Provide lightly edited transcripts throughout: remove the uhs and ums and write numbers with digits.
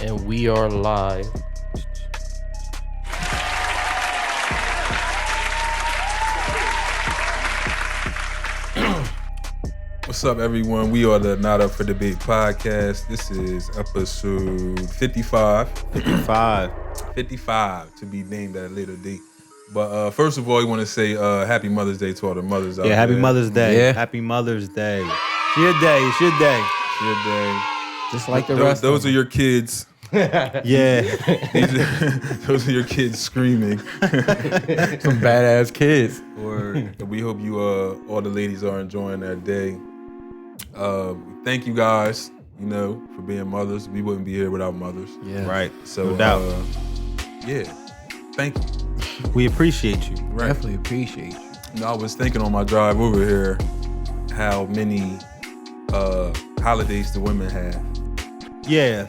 And we are live. What's up, everyone? We are the Not Up for Debate podcast. This is episode 55. 55 to be named at a later date. But first of all, I want to say happy Mother's Day to all the mothers out there. Yeah, happy Mother's Day. Yeah. Happy Mother's Day. It's your day. It's your day. It's your day. Just like the rest Those of are your kids. Yeah. Those are your kids screaming. some badass kids. We hope you, all the ladies, are enjoying their day. Thank you guys, for being mothers. We wouldn't be here without mothers. Yeah. Right. So, no doubt. Yeah. Thank you. We appreciate you. Right. Definitely appreciate you. I was thinking on my drive over here how many holidays the women have. Yeah.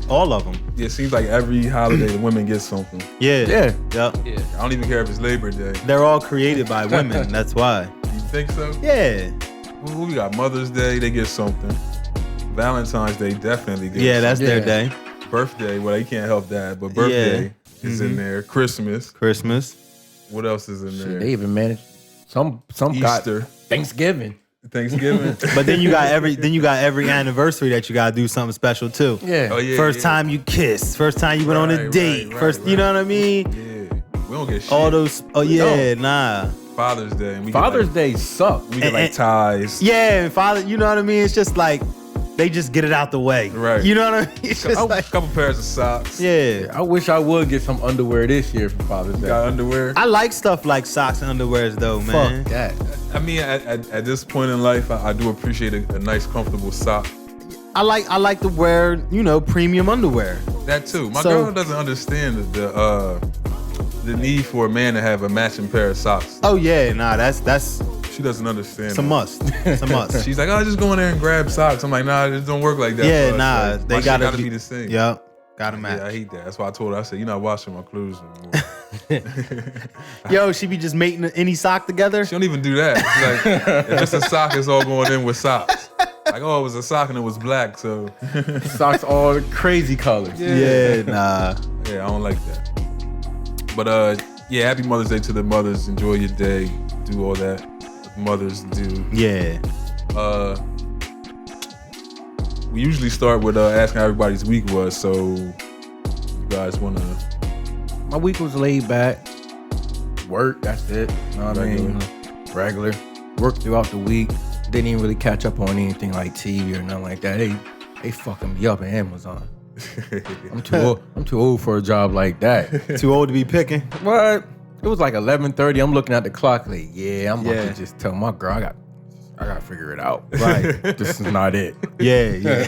All of them. Yeah, it seems like every holiday the women get something. Yeah. Yeah. Yep. Yeah. I don't even care if it's Labor Day. They're all created by women. That's why. You think so? Yeah. Well, we got Mother's Day, they get something. Valentine's Day definitely gets Yeah, that's something. their day. Birthday, well, you can't help that, but birthday is in there. Christmas. What else is in Shit, there? they even managed some got Easter. Thanksgiving. Thanksgiving. But then you got every anniversary that you gotta do something special too. Yeah. Oh, yeah. First time you kissed. First time you went on a Right, date. right, You know what I mean? Yeah. We don't get shit. All those. Oh yeah, nah. Father's Day. And we Father's get Day suck. we get like ties. Yeah, and father. You know what I mean? It's just like they just get it out the way. Right. You know what I mean? It's just A like couple pairs of socks. yeah. I wish I would get some underwear this year for Father's Day. Got underwear. I like stuff like socks and underwears though, man. Fuck that. I mean, at this point in life, I do appreciate a nice, comfortable sock. I like to wear, premium underwear. That too. My So- girl doesn't understand the need for a man to have a matching pair of socks. Oh yeah, nah, that's She doesn't understand. it's a that. must. It's a must. She's like, oh, just go in there and grab socks. I'm like, nah, it don't work like that. Yeah, for us. nah, Like, they my shit gotta be the same. Yep, gotta Yeah, I match. hate that. That's why I told her. I said, you're not washing my clothes anymore. Yo, she be just mating any sock together. She don't even do that. She's like, if it's a sock, it's all going in with socks. Like, oh, it was a sock and it was black, so Socks all crazy colors. Yeah, nah. yeah, I don't like that. But yeah, happy Mother's Day to the mothers. Enjoy your day. Do all that mothers do. Yeah. We usually start with asking how everybody's week was. So, you guys want to? My week was laid back. Work, that's it. You know what I mean? Regular. Work throughout the week. Didn't even really catch up on anything like TV or nothing like that. They fucking me up at Amazon. I'm too old for a job like that. Too old to be picking. What? It was like 11:30. I'm looking at the clock like, I'm about Yeah. to just tell my girl I gotta figure it out. Right. This is not it. Yeah.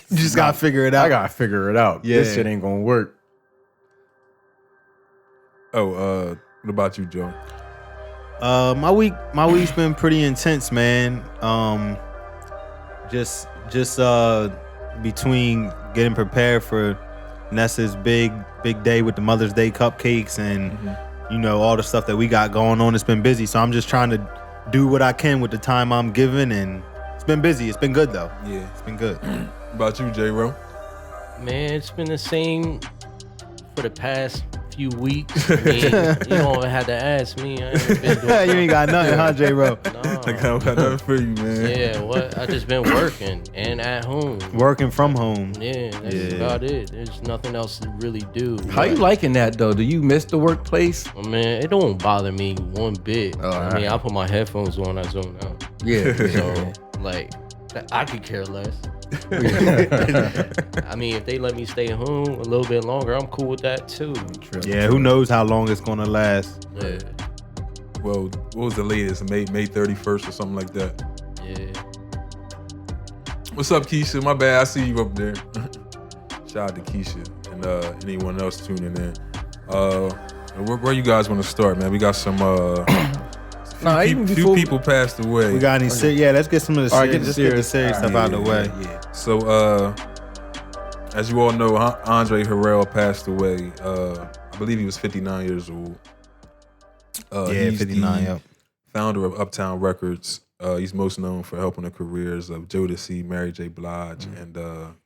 You just gotta figure it out. I gotta figure it out. Yeah. This shit ain't gonna work. Oh, what about you, Joe? My week's been pretty intense, man. Just between getting prepared for Nessa's big day with the Mother's Day cupcakes and all the stuff that we got going on. It's been busy, so I'm just trying to do what I can with the time I'm given, and it's been busy. It's been good though. Yeah. It's been good. What about you, J-Ro? Man, it's been the same for the past few weeks. I mean, you don't have to ask me. I ain't been doing You ain't got nothing, huh, J-Ro? I got nothing for you, man. Yeah, what? I just been working and at home. Working from home. Yeah, that's Yeah. about it. There's nothing else to really do. How you liking that though? Do you miss the workplace? Oh, man, it don't bother me one bit. Oh, I mean, I put my headphones on, I zone out. Yeah. So, like, I could care less. I mean, if they let me stay home a little bit longer, I'm cool with that too. Yeah, who knows how long it's gonna last? Yeah, Well, what was the latest? May 31st or something like that. yeah. What's up, Keisha? My bad. I see you up there. Shout out to Keisha and anyone else tuning in. Where you guys want to start, man? We got some. Few people passed away. We got any? Let's get some of the serious. Get the serious stuff out of the way. Yeah. So, as you all know, Andre Harrell passed away. I believe he was 59 years old. He's 59. Yep. Founder of Uptown Records. He's most known for helping the careers of Jodeci, Mary J. Blige, and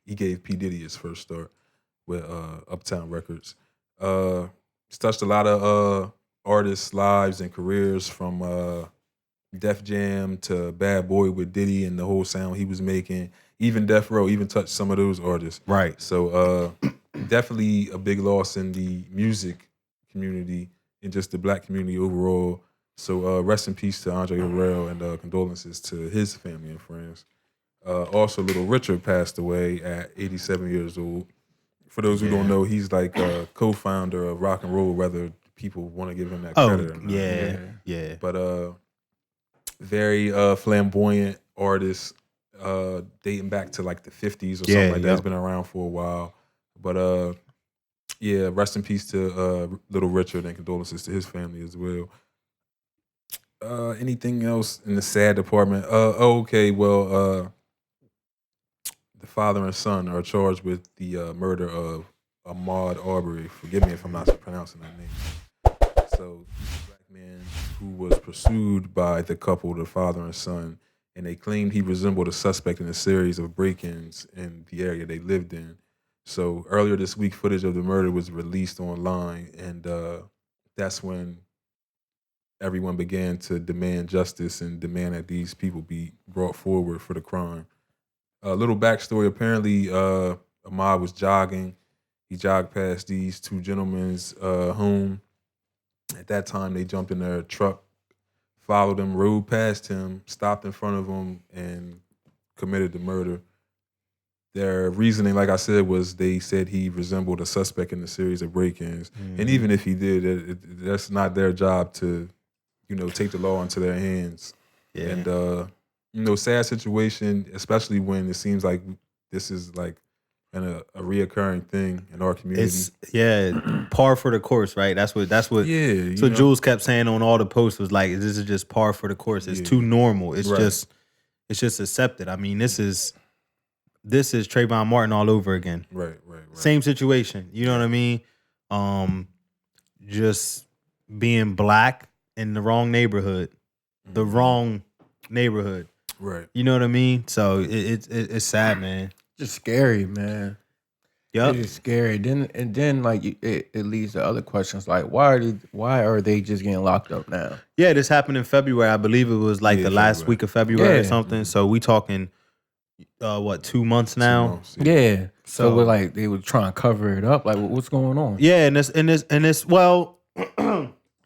he gave P. Diddy his first start with Uptown Records. He's touched a lot of artists' lives and careers, from Def Jam to Bad Boy with Diddy and the whole sound he was making. Even Death Row even touched some of those artists. Right. So definitely a big loss in the music community and just the black community overall. So rest in peace to Andre Harrell, and condolences to his family and friends. Also, Little Richard passed away at 87 years old. For those who don't know, he's like a co-founder of rock and roll, whether people want to give him that credit or not. Yeah. But very flamboyant artist, dating back to like the 50s or something like that. He's been around for a while. But rest in peace to Little Richard, and condolences to his family as well. Anything else in the sad department? The father and son are charged with the murder of Ahmaud Arbery. Forgive me if I'm not pronouncing that name. So he's a black man who was pursued by the couple, the father and son, and they claimed he resembled a suspect in a series of break-ins in the area they lived in. So earlier this week, footage of the murder was released online, and that's when everyone began to demand justice and demand that these people be brought forward for the crime. A little backstory, apparently Ahmaud was jogging. He jogged past these two gentlemen's home. At that time, they jumped in their truck, followed him, rode past him, stopped in front of him, and committed the murder. Their reasoning, like I said, was they said he resembled a suspect in a series of break-ins. Mm-hmm. And even if he did, that's not their job to, take the law into their hands. Yeah. And, sad situation, especially when it seems like this is like a reoccurring thing in our community. It's par for the course, right? That's what Jules kept saying on all the posts, was like, this is just par for the course. It's too normal. It's just accepted. I mean, this is Trayvon Martin all over again. Right. Same situation. You know what I mean? Just being black in the wrong neighborhood. Mm-hmm. The wrong neighborhood. Right. You know what I mean? So it's sad, man. Just scary, man. Yep. It's scary. Then like it leads to other questions like why are they just getting locked up now? Yeah, this happened in February. I believe it was like the last week of February or something. So we talking 2 months now? 2 months, yeah. So we're like, they were trying to cover it up. Like, what's going on? Yeah, and this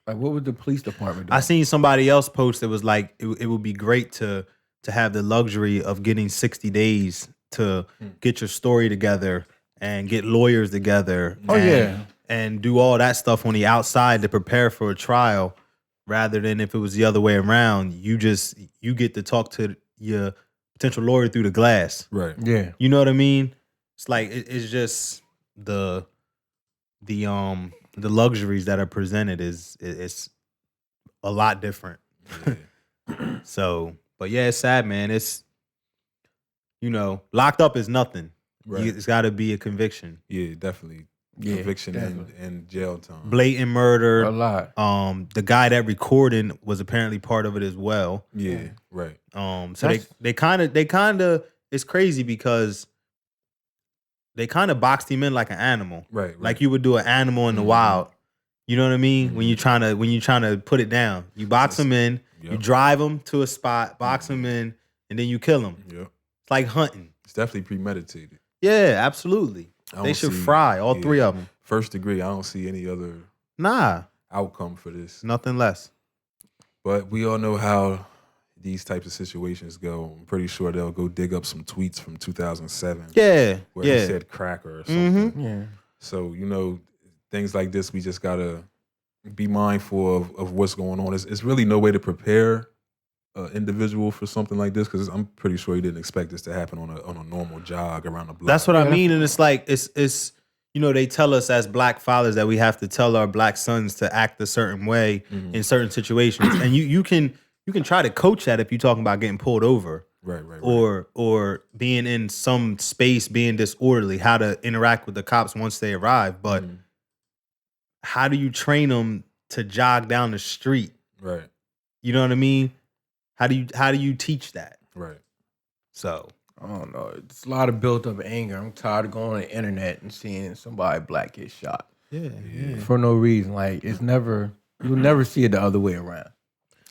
like, what would the police department do? I seen somebody else post that was like, it would be great to have the luxury of getting 60 days to get your story together and get lawyers together. And do all that stuff on the outside to prepare for a trial, rather than if it was the other way around, you get to talk to your potential lawyer through the glass. Right. Yeah. You know what I mean? It's like it's just the luxuries that are presented is a lot different. Yeah. So, but yeah, it's sad, man. It's locked up is nothing. Right. It's got to be a conviction. Yeah, definitely. Yeah, conviction and jail time. Blatant murder. A lot. The guy that recorded was apparently part of it as well. Yeah, right. So they kind of it's crazy because they kind of boxed him in like an animal. Right. Like you would do an animal in the wild. You know what I mean? Mm-hmm. When you're trying to put it down. You box him in, you drive him to a spot, box him in, and then you kill him. Yep. It's like hunting. It's definitely premeditated. Yeah, absolutely. They should fry all three of them. First degree. I don't see any other outcome for this. Nothing less. But we all know how these types of situations go. I'm pretty sure they'll go dig up some tweets from 2007. Yeah. Where he said cracker or something. Mm-hmm. Yeah. So, things like this, we just got to be mindful of what's going on. It's really no way to prepare individual for something like this? Because I'm pretty sure he didn't expect this to happen on a normal jog around the block. That's what I mean, and it's like it's they tell us as black fathers that we have to tell our black sons to act a certain way in certain situations, and you can try to coach that if you're talking about getting pulled over, right. or being in some space being disorderly, how to interact with the cops once they arrive, but how do you train them to jog down the street? Right. You know what I mean? How do you teach that? Right. So I don't know. It's a lot of built up anger. I'm tired of going on the internet and seeing somebody black get shot. Yeah. For no reason. Like you'll never see it the other way around.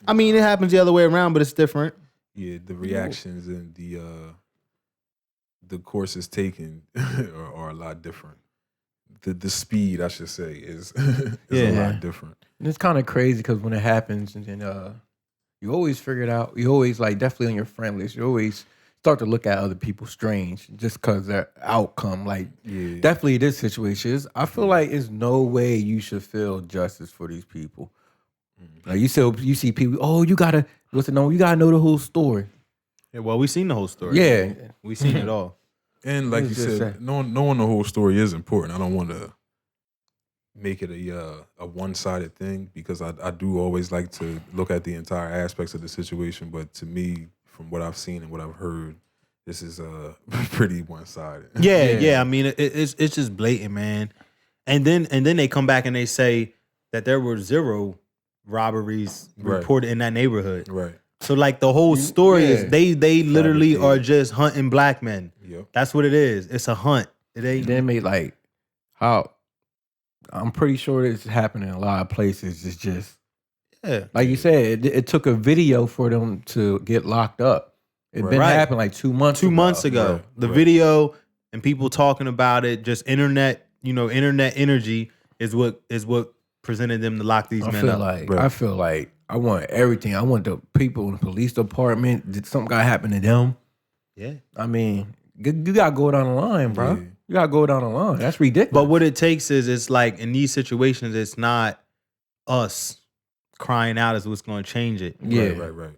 I mean, it happens the other way around, but it's different. Yeah, the reactions and the courses taken are a lot different. The speed, I should say, is a lot different. And it's kind of crazy because when it happens, and then you always figure it out. You always definitely on your friend list. You always start to look at other people strange just because their outcome. Definitely this situation is. I feel like there's no way you should feel justice for these people. Like you see people. Oh, you gotta know the whole story. Yeah, well, we seen the whole story. Yeah, we seen it all. And like you said, knowing the whole story is important. I don't want to make it a one-sided thing because I do always like to look at the entire aspects of the situation. But to me, from what I've seen and what I've heard, this is pretty one-sided. Yeah. I mean, it's just blatant, man. And then they come back and they say that there were 0 robberies reported in that neighborhood. Right. So the whole story is they literally are just hunting black men. Yep. That's what it is. It's a hunt. It ain't. They made how. I'm pretty sure this is happening in a lot of places. It's just like you said. It took a video for them to get locked up. It been happening 2 months. 2 months ago. Right. The video and people talking about it. Just internet. Internet energy is what presented them to lock these men up. I feel like I want everything. I want the people in the police department. Did something got happen to them? Yeah. I mean, you gotta go down the line, bro. Yeah. You gotta go down the line. That's ridiculous. But what it takes is it's in these situations, it's not us crying out is what's going to change it. Yeah. Right.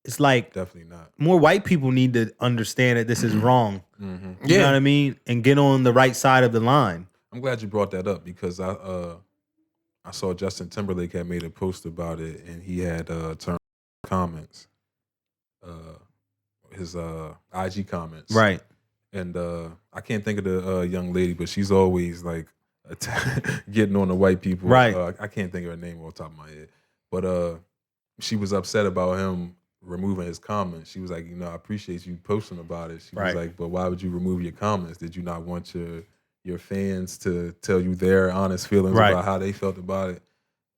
It's definitely not. more white people need to understand that this is wrong. Mm-hmm. You know what I mean? And get on the right side of the line. I'm glad you brought that up because I saw Justin Timberlake had made a post about it, and he had turned comments, his IG comments, Right. And I can't think of the young lady, but she's always getting on the white people. Right. I can't think of her name off the top of my head, but she was upset about him removing his comments. She was like, I appreciate you posting about it. She was like, but why would you remove your comments? Did you not want your fans to tell you their honest feelings about how they felt about it?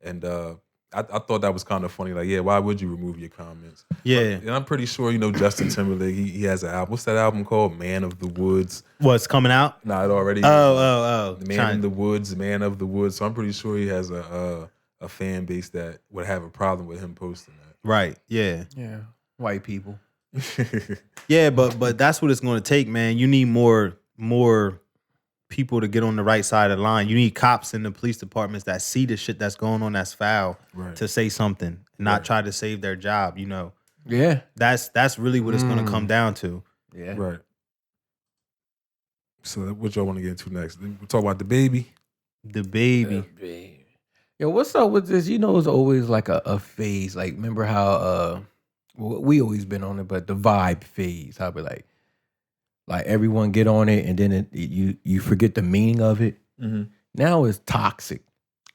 And I thought that was kind of funny. Why would you remove your comments? Yeah. And I'm pretty sure, Justin Timberlake, he has an album. What's that album called? Man of the Woods. What's coming out? Nah, it already Oh. Man in the Woods, Man of the Woods. So I'm pretty sure he has a fan base that would have a problem with him posting that. Right. Yeah. Yeah. White people. Yeah, but that's what it's going to take, man. You need more people to get on the right side of the line. You need cops in the police departments that see the shit that's going on that's foul to say something, not try to save their job. Yeah, that's really what it's going to come down to. Yeah, right. So what y'all want to get into next? We talk about the baby. The baby. Yo, what's up with this? It's always a phase. Remember how we always been on it, but the vibe phase. How be like everyone get on it, and then you forget the meaning of it. Mm-hmm. Now it's toxic.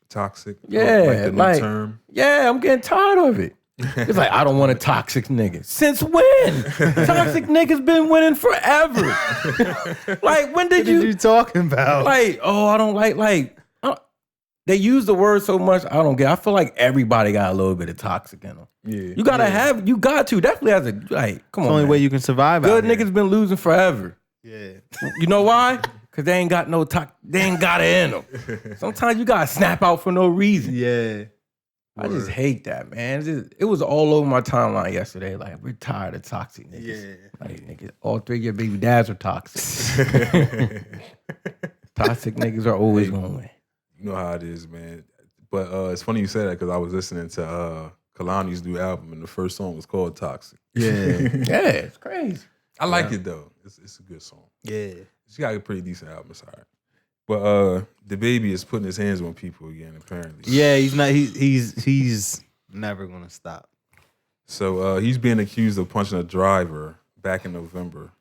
Toxic. Yeah, the new term. Yeah, I'm getting tired of it. It's I don't want a toxic nigga. Since when? Toxic niggas been winning forever. When did you talking about? I don't like they use the word so much. I don't get. I feel like everybody got a little bit of toxic in them. Yeah, you gotta have. You got to definitely as a come on. It's the only way you can survive. Good niggas been losing forever. Yeah. You know why? Because they ain't got no they ain't got it in them. Sometimes you gotta snap out for no reason. Yeah. I just hate that, man. It was all over my timeline yesterday. We're tired of toxic niggas. Yeah. Niggas, all 3 of your baby dads are toxic. Toxic niggas are always gonna win. You know how it is, man. But it's funny you say that because I was listening to Kalani's new album, and the first song was called Toxic. Yeah. Yeah, it's crazy. I like it though. It's a good song. Yeah. She got a pretty decent album. It's all right. But the baby is putting his hands on people again, apparently. Yeah, he's not. He's never gonna stop. So he's being accused of punching a driver back in November.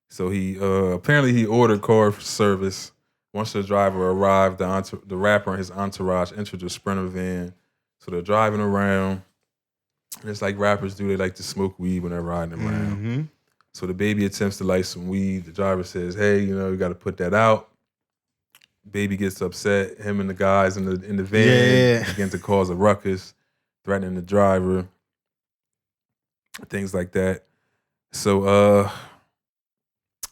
So he apparently he ordered car service. Once the driver arrived, the rapper and his entourage entered the Sprinter van. So they're driving around. And it's like rappers do. They like to smoke weed when they're riding around. Mm-hmm. So the baby attempts to light some weed. The driver says, "Hey, you got to put that out." Baby gets upset. Him and the guys in the van begin to cause a ruckus, threatening the driver, things like that. So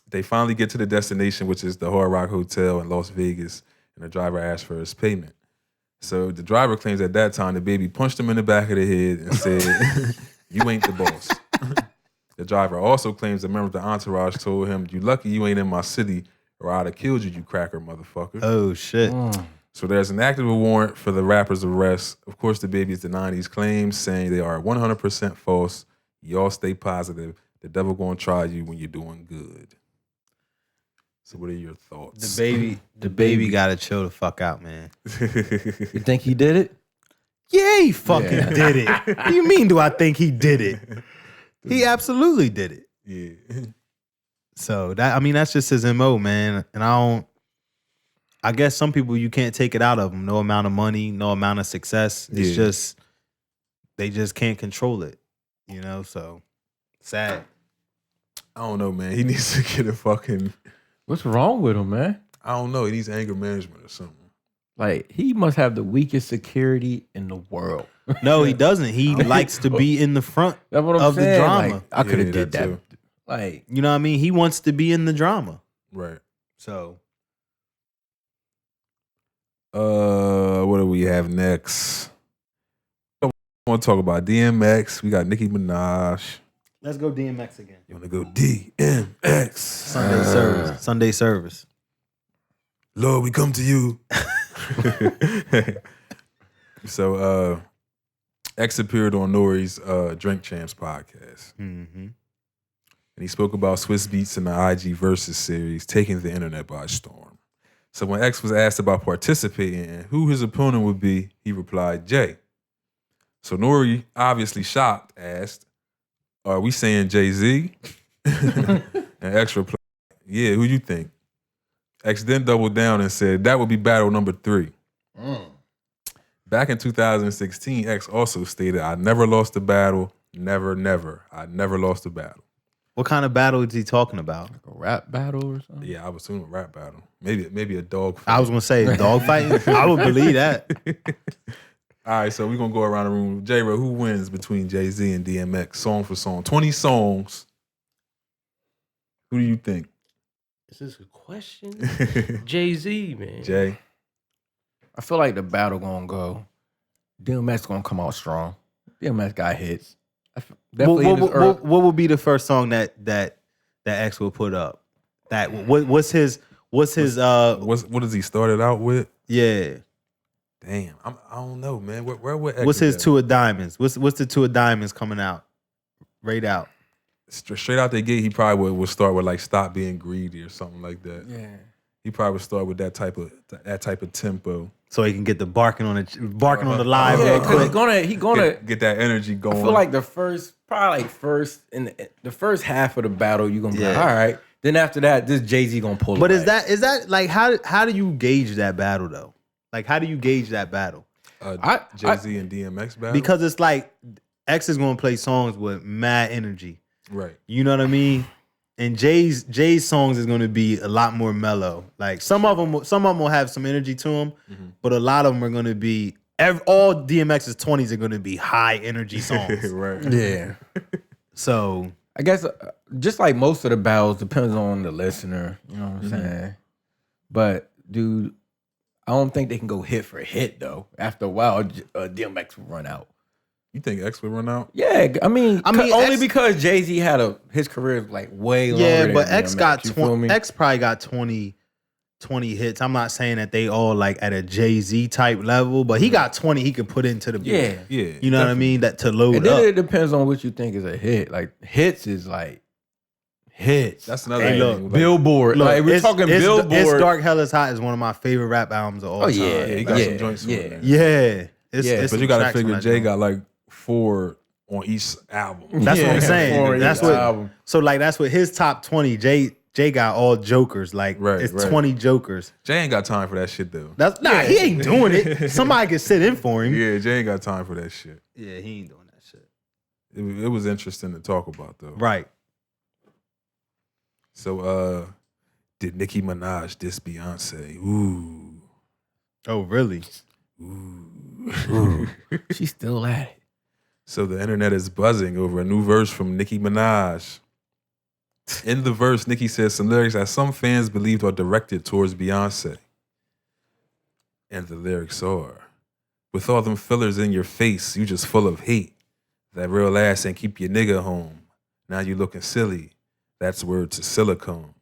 they finally get to the destination, which is the Hard Rock Hotel in Las Vegas, and the driver asks for his payment. So the driver claims at that time the baby punched him in the back of the head and said, "You ain't the boss." The driver also claims a member of the entourage told him, "You lucky you ain't in my city, or I'd have killed you, you cracker motherfucker." Oh shit. So there's an active warrant for the rapper's arrest. Of course, the baby is denying these claims, saying they are 100% false. Y'all stay positive. The devil gonna try you when you're doing good. So what are your thoughts? The baby gotta chill the fuck out, man. You think he did it? Yeah, he fucking did it. What do you mean do I think he did it? He absolutely did it. Yeah. So that's just his MO, man. And I guess some people you can't take it out of them. No amount of money, no amount of success. It's just, they just can't control it. So sad. I don't know, man. He needs to get a fucking... What's wrong with him, man? I don't know. He needs anger management or something. Like, he must have the weakest security in the world. No, he doesn't. He likes to be in the front That's what I'm of saying. the drama. Like, I could have Yeah, did that that. too. Like, You know what I mean? He wants to be in the drama. Right. So What do we have next? I want to talk about DMX. We got Nicki Minaj. let's go DMX again. You want to go DMX? Sunday service. Lord, we come to you. So, X appeared on Nori's Drink Champs podcast. Mm-hmm. And he spoke about Swiss Beats in the IG Versus series, taking the internet by storm. So when X was asked about participating and who his opponent would be, he replied, Jay. So Nori, obviously shocked, asked, "Are we saying Jay-Z?" And X replied, "Yeah, who you think?" X then doubled down and said, "That would be battle number 3. Back in 2016, X also stated, "I never lost a battle. Never, never. I never lost a battle." What kind of battle is he talking about? a rap battle or something? Yeah, I was assuming a rap battle. Maybe a dog fight. I was gonna say dog fighting. I would believe that. All right, so we're going to go around the room. J-Ro, who wins between Jay-Z and DMX, song for song? 20 songs. Who do you think? Is this a question? Jay-Z, man. Jay? I feel like the battle gonna go. DMX gonna come out strong. DMX got hits. What would be the first song that X will put up? What's his what does he started out with? yeah? Damn, I don't know, man. Where would X What's his at? Two of Diamonds? What's the Two of Diamonds coming out? Right out. Straight out the gate, he probably would start with like "Stop Being Greedy" or something like that. Yeah. He probably would start with that type of tempo. So he can get the barking on the live Yeah, real because quick. he gonna Get that energy going. I feel like the first in the first half of the battle, you're gonna be like, Yeah. all right. Then after that, this Jay-Z gonna pull. But it is that like how do you gauge that battle though? Like how do you gauge that battle? Jay-Z and DMX battle? Because it's like X is gonna play songs with mad energy. Right. You know what I mean? And Jay's songs is going to be a lot more mellow. Like some of them will have some energy to them, but a lot of them are going to be all DMX's 20s are going to be high energy songs. Right. Yeah. So I guess just like most of the battles, depends on the listener. You know what I'm saying? But dude, I don't think they can go hit for hit though. After a while, DMX will run out. You think X would run out? Yeah, I mean only X, because Jay-Z had his career like way longer. yeah, than but X DMX, got you feel 20. me? X probably got 20 20 hits. I'm not saying that they all like at a Jay-Z type level, but he got 20 he could put into the beat. Yeah. Yeah. You know what I mean? That to load And then up. it depends on what you think is a hit. Like hits is like hits. That's another Hey, thing. look, Like, Billboard. Look, like we're talking Billboard. It's Dark Hell is Hot is one of my favorite rap albums of all time. yeah, he got some joints on yeah. there. Yeah. It's But some you got to tracks on figure that Jay joint. got like 4 on each album. That's what I'm saying. for That's each what. album. So like that's what his top 20. Jay got all jokers. Like Right, it's right. 20 jokers. Jay ain't got time for that shit though. That's he ain't doing it. Somebody can sit in for him. Yeah, Jay ain't got time for that shit. Yeah, he ain't doing that shit. It was interesting to talk about though. Right. So did Nicki Minaj diss Beyonce? Ooh. Oh, really? Ooh. She's still at it. So the internet is buzzing over a new verse from Nicki Minaj. In the verse, Nicki says some lyrics that some fans believed are directed towards Beyonce. And the lyrics are, with all them fillers in your face, you just full of hate. That real ass ain't keep your nigga home. Now you looking silly. That's word to silicone.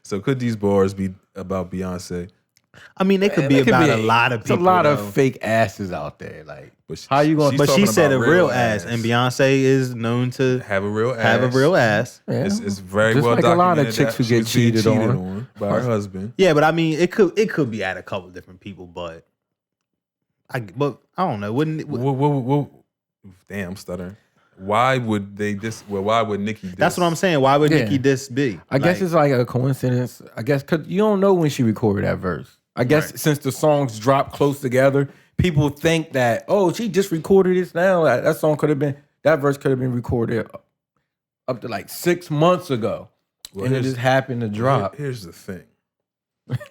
So could these bars be about Beyonce? I mean, they could be about a lot of people. It's a lot though. of fake asses out there. Like, But how you gonna? she's But she talking said a about real ass, and Beyonce is known to have a real ass. have a real ass. Yeah. It's very Just well like a lot of documented chicks that who she get was being cheated on. by her husband. Yeah, but I mean, it could be at a couple different people, but I don't know. Wouldn't it? Whoa. Damn, I'm stuttering. Why would they this? Well, why would Nicki? That's what I'm saying. Why would Yeah. Nicki this be? I guess it's like a coincidence. I guess because you don't know when she recorded that verse. I guess since the songs drop close together, people think that she just recorded this now. That song could have been that verse could have been recorded up to like 6 months ago, Well, and it just happened to drop. Here's the thing.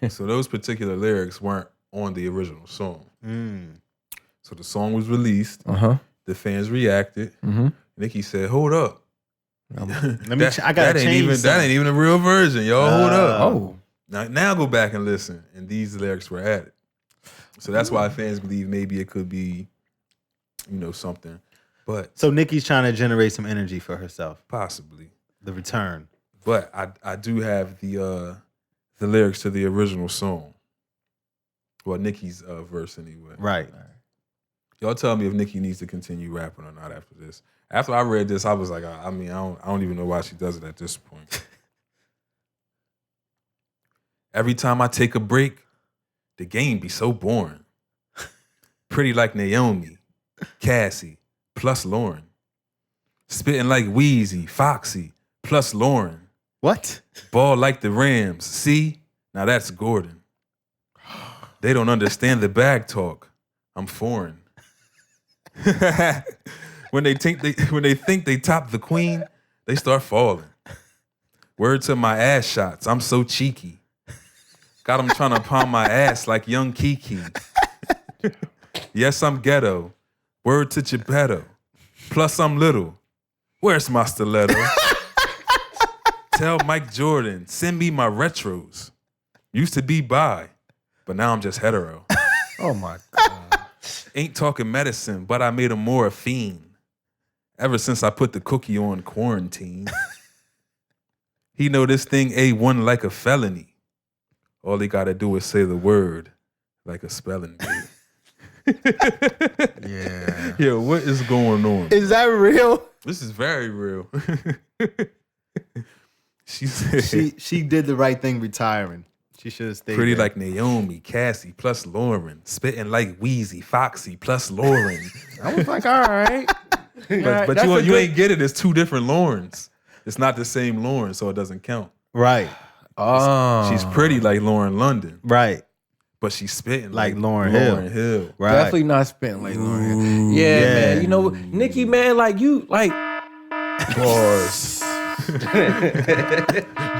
So those particular lyrics weren't on the original song. So the song was released. The fans reacted. Nicki said, "Hold up, Let me. I gotta change. that ain't even a real version, y'all. Hold up. Oh, Now go back and listen." And these lyrics were added. So that's why fans believe maybe it could be, something. But So Nicki's trying to generate some energy for herself. possibly. The return. But I do have the lyrics to the original song. Well, Nicki's verse anyway. Right. Y'all tell me if Nicki needs to continue rapping or not after this. After I read this, I was like, I don't even know why she does it at this point. Every time I take a break, the game be so boring. Pretty like Naomi, Cassie, plus Lauren. Spitting like Wheezy, Foxy, plus Lauren. What? Ball Ball like the Rams. See? Now that's Gordon. They don't understand the bag talk. I'm foreign. When they think they top the queen, they start falling. Word to my ass shots. I'm so cheeky. Got them trying to palm my ass like young Kiki. Yes, I'm ghetto. Word to Geppetto. Plus I'm little. Where's my stiletto? Tell Mike Jordan, send me my retros. Used to be bi, but now I'm just hetero. oh my God. Ain't talking medicine, but I made him more a fiend. Ever since I put the cookie on quarantine. He know this thing A1 like a felony. All he gotta do is say the word like a spelling bee. Yeah. Yo, what is going on? Is that real? This is very real. She said, She did the right thing retiring. She should have stayed. pretty there. like Naomi, Cassie, plus Lauren. Spitting like Wheezy, Foxy, plus Lauren. I was like, all right. But you ain't get it. It's two different Laurens. It's not the same Lauren, so it doesn't count. Right. Oh, She's pretty like Lauren London, Right. but she's spitting Like like Lauryn Hill. Right. definitely not spent like Lauren. Yeah, Yeah. man. You know, Nicki, man, like you, like Bars.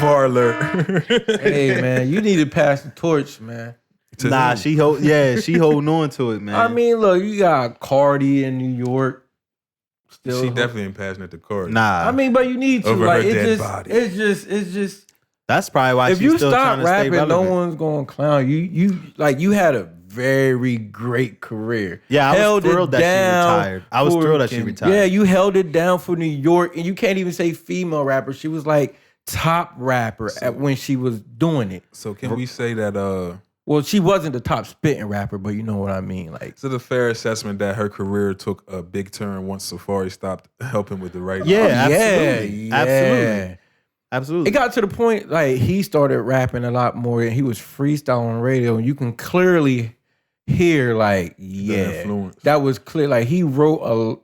Bar alert. hey, man, you need to pass the torch, man. To Nah, who? she holding on to it, man. I mean, look, you got Cardi in New York. Still, She definitely ain't passionate to Cardi. nah. I mean, but you need to Over like her it. dead Just, body. it's just. that's probably why If she's you still stop trying to stay rapping, no relevant. one's gonna clown you. You had a very great career. Yeah, I was Held it thrilled that she down retired. I was for- thrilled that she retired. Yeah, you held it down for New York, and you can't even say female rapper. She was like top rapper when she was doing it. So can we say that? Well, she wasn't the top spitting rapper, but you know what I mean. Like, is it a fair assessment that her career took a big turn once Safari stopped helping with the writing? Yeah, yeah. Absolutely. It got to the point like he started rapping a lot more, and he was freestyling on radio, and you can clearly hear like, influence. that was clear. Like he wrote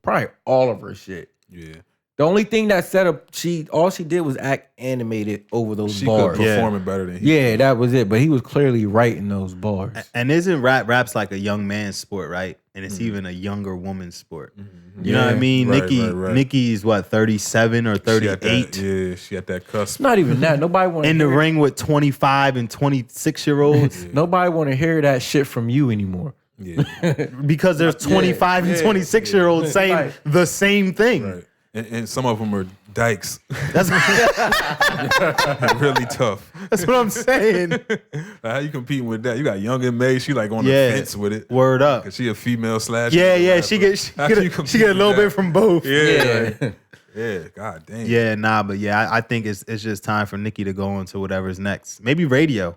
probably all of her shit. Yeah. The only thing that set up, all she did was act animated over those She bars. could perform it better than he. Yeah, that was it. But he was clearly writing those bars. And isn't rap's like a young man's sport, right? And it's even a younger woman's sport. Mm-hmm. You know what I mean? Right, right. Nicki's what, 37 or 38? She had that cusp. Not even that. Nobody want In the ring with 25 and 26-year-olds. Nobody want to hear that shit from you anymore. Yeah. Because there's 25 and 26-year-olds saying Right. the same thing. Right. And some of them are dykes. That's Really tough. That's what I'm saying. How you competing with that? You got Young and May. She like on the Yeah. fence with it. Word up. Cause she a female slash. Yeah. She get a little bit from both. Yeah. Yeah. God damn. Yeah, but I think it's just time for Nicki to go on to whatever's next. Maybe radio.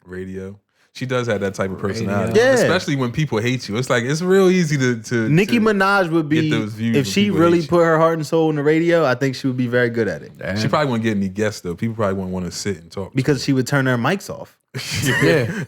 Radio. She does have that type of personality. Yeah. Especially when people hate you. It's like it's real easy to Nicki Minaj would be, get those views if when she people really hate you. put her heart and soul in the radio, I think she would be very good at it. She probably wouldn't get any guests though. People probably wouldn't want to sit and talk. Because she would turn their mics off.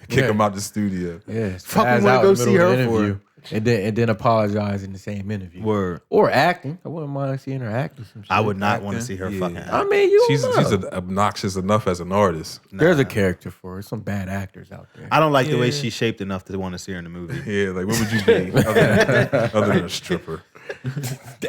Kick them out the studio. Yeah. Fuck, we spaz wanna out go in the see middle of her the for interview. And then apologize in the same interview. Word. Or acting. I wouldn't mind seeing her act or some shit. I would not want to see her Yeah. fucking act. I mean, you She's know. obnoxious enough as an artist. There's a character for her. Some bad actors out there. I don't like the way she's shaped enough to want to see her in the movie. Yeah, like what would you be other than a stripper? What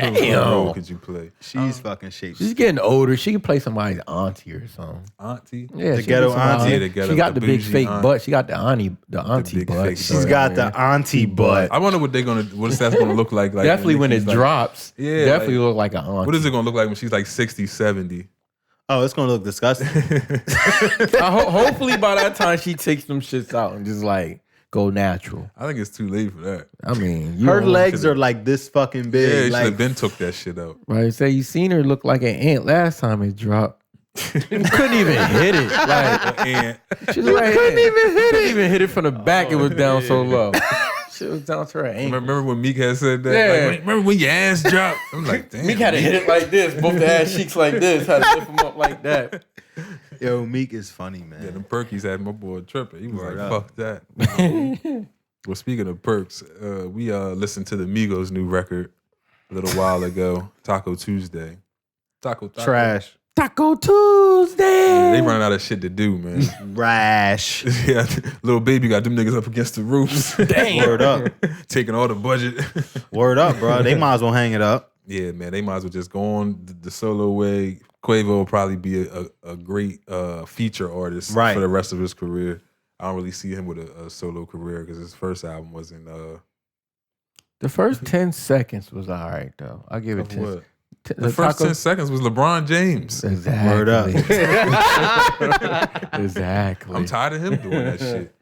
role Damn. could you play? She's fucking shaped. She's getting older. She could play somebody's auntie or something. Auntie? Yeah, The she ghetto could be somebody's auntie? Yeah, the ghetto- She got the the big bougie fake aunt. butt. She got the auntie big butt. fake She's got the auntie butt. I wonder what that's gonna look like. Definitely when it Nicki's like- drops. Yeah, Definitely like- look like an auntie. What is it gonna look like when she's like 60, 70? Oh, it's gonna look disgusting. Hopefully by that time she takes them shits out and just like go natural. I think it's too late for that. I mean, Her don't- legs are like this fucking Yeah, big. you should like, have been took that shit out. Right, say you seen her look like an ant last time it dropped. You couldn't even hit it. Like And she was like, couldn't even hit it from the back. It was down so low. Shit was down to her ankle. remember when Meek had said that? Yeah. Like, remember when your ass dropped? I'm like, damn. Meek had to hit it like this, both the ass cheeks like this, had to lift them up like that. Yo, Meek is funny, man. Yeah, them Perkies had my boy tripping. He was Word like, up. fuck that. Well, speaking of perks, we listened to the Migos' new record a little while ago, Taco Tuesday. Taco. Trash. Taco Tuesday. Yeah, they running out of shit to do, man. Rash. Yeah, little baby got them niggas up against the roofs. Damn. Word up. Taking all the budget. Word up, bro. They might as well hang it up. Yeah, man, they might as well just go on the solo way. Quavo will probably be a great feature artist Right. for the rest of his career. I don't really see him with a solo career because his first album wasn't. The first 10 seconds was all right, though. I'll give it Of 10. what? The first 10 seconds was LeBron James. Exactly. Word up. Exactly. I'm tired of him doing that shit.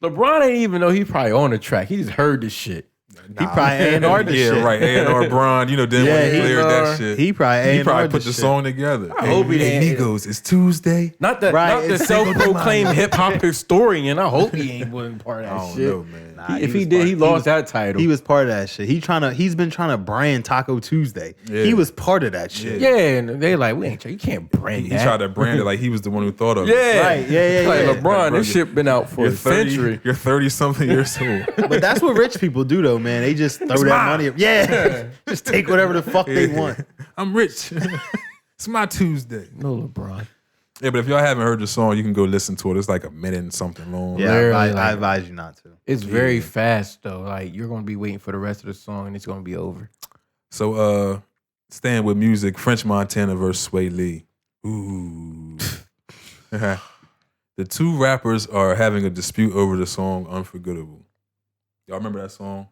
LeBron ain't even know he probably on the track. He just heard the shit. He probably A&R'd the Yeah, shit. right. A&R Bron, you know, then when he cleared that shit. He probably He A&R'd probably the put the shit. song together. I hope he hey, didn't- Migos, it's Tuesday. Not the, Right, not the it's self-proclaimed hip-hop historian. I hope he ain't wasn't part of I that don't shit. know, man. Nah, If was he did, part- he lost was- that title. He was part of that shit. He's been trying to brand Taco Tuesday. Yeah. He was part of that shit. yeah, and they like, we ain't, you can't brand He that. tried to brand it like he was the one who thought of it. Yeah. Right, yeah. Like LeBron, Like, bro, this shit been out for You're a century. You're 30-something years old. But that's what rich people do, though, man. They just throw that mine. money. Yeah, just take whatever the fuck they want. I'm rich. It's my Tuesday. No LeBron. Yeah, but if y'all haven't heard the song, you can go listen to it. It's like a minute and something long. Yeah, Literally, I like- advise you not to. It's very fast though. Like you're gonna be waiting for the rest of the song and it's gonna be over. So, staying with music, French Montana versus Swae Lee. Ooh. The two rappers are having a dispute over the song Unforgettable. Y'all remember that song?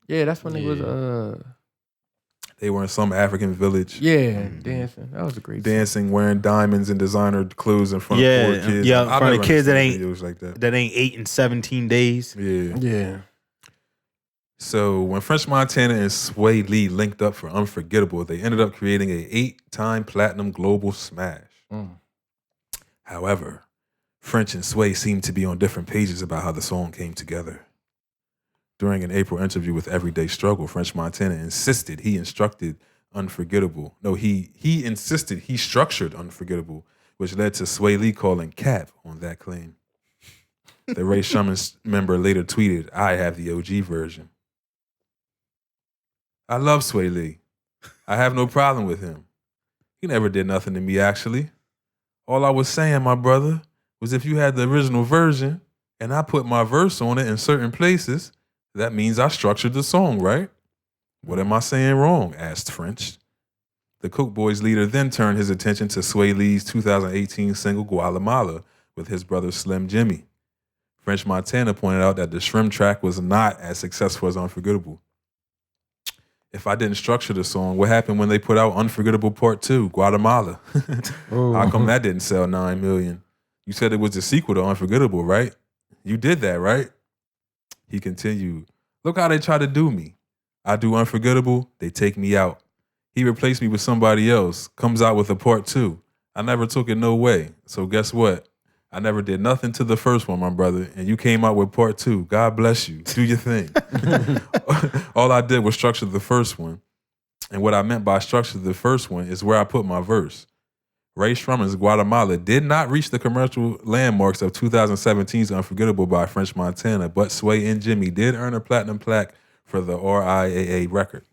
Yeah, that's when it was They were in some African village dancing. That was a great song. dancing, wearing diamonds and designer clothes in front Yeah, of poor kids. yeah, in I've front of never kids that understood ain't- videos like that. That ain't 8 and 17 days. Yeah. Yeah. So when French Montana and Swae Lee linked up for Unforgettable, they ended up creating a 8-time platinum global smash. However, French and Swae seem to be on different pages about how the song came together. During an April interview with Everyday Struggle, French Montana insisted he instructed Unforgettable. No, he insisted he structured Unforgettable, which led to Swae Lee calling cap on that claim. The Ray Sherman member later tweeted, "I have the OG version. I love Swae Lee. I have no problem with him. He never did nothing to me, actually. All I was saying, my brother, was if you had the original version and I put my verse on it in certain places, that means I structured the song, right? What am I saying wrong?" asked French. The Coke Boys leader then turned his attention to Swae Lee's 2018 single Guatemala with his brother Slim Jimmy. French Montana pointed out that the Shrimp track was not as successful as Unforgettable. If I didn't structure the song, what happened when they put out Unforgettable Part 2, Guatemala? How come that didn't sell 9 million? You said it was the sequel to Unforgettable, right? You did that, right? He continued, "Look how they try to do me. I do Unforgettable, they take me out. He replaced me with somebody else, comes out with a Part 2. I never took it no way. So guess what? I never did nothing to the first one, my brother, and you came out with Part 2. God bless you. Do your thing." All I did was structure the first one. And what I meant by structure the first one is where I put my verse. Ray Shrummer's Guatemala did not reach the commercial landmarks of 2017's Unforgettable by French Montana, but Swae and Jimmy did earn a platinum plaque for the RIAA record.